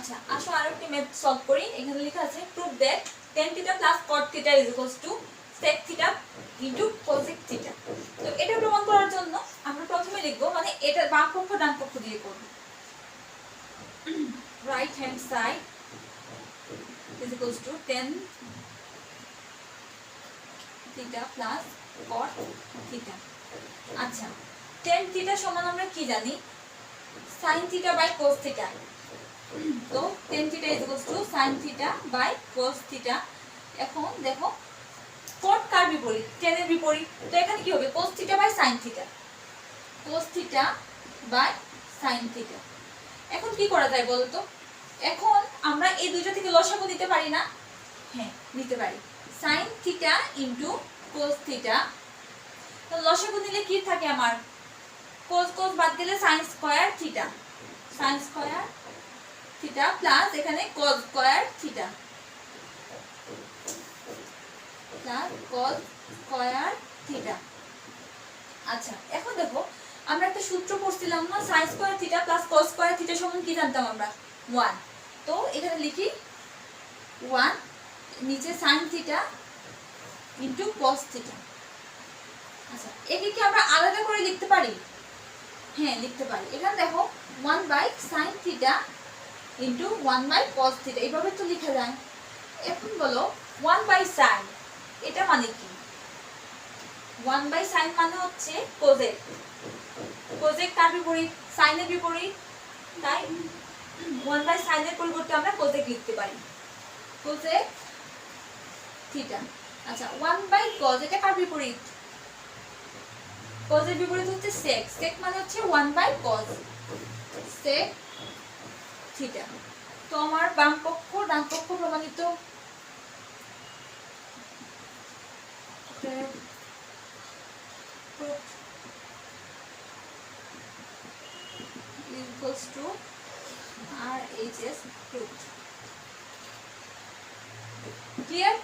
আচ্ছা আসো আরেকটি ম্যাথ সলভ করি। এখানে লেখা আছে prove that tan theta plus cot theta is equals two sec theta into cosec theta. তো এটা প্রমাণ করার জন্য আমরা প্রথমে লিখব, মানে এটা বাম পক্ষ ডান পক্ষ দিয়ে করব। Right hand side is equals to tan theta plus cot theta. আচ্ছা tan থিটা সমান আমরা কি জানি, sin theta by cos theta. তো tan theta is equals to sin theta by cos theta. এখন দেখো cot কার বিপরীত, tan এর বিপরীত, তো এখানে কি হবে cos theta by sin theta, cos theta by sin theta. এখন কি করা যায় বলো তো, এখন আমরা এই দুইটা থেকে লসাগু নিতে পারি না? হ্যাঁ নিতে পারি, sin theta into cos theta. তো লসাগু নিলে কি থাকে আমার, cos cos বাদ দিলে sin square theta, sin square theta plus এখানে cos square theta plus cos square theta. আচ্ছা এখন দেখো আমরা একটা সূত্র পড়ছিলাম না, sin square theta plus cos square theta সমান কি জানতাম আমরা 1। তো এখানে লিখি 1, নিচে sin theta into cos theta. আচ্ছা একে কি আমরা আলাদা করে লিখতে পারি? হ্যাঁ লিখতে পারি। এখানে দেখো 1/sin theta into 1/cos theta, এইভাবে তো লেখা যায়। এখন বলো 1/sin এটা মানে কি? 1/sin মানে হচ্ছে cosec, cosec কার বিপরীত, sin এর বিপরীত, তাই 1/sin এর পরিবর্তে আমরা cosec লিখতে পারি, cosec থিটা। আচ্ছা 1/cos এটা কার বিপরীত, cos এর বিপরীত হচ্ছে sec, sec মানে হচ্ছে 1/cos, sec থিটা। তো আমার বাম পক্ষ ডান পক্ষ প্রমাণিত। equals to RHS proved. Clear?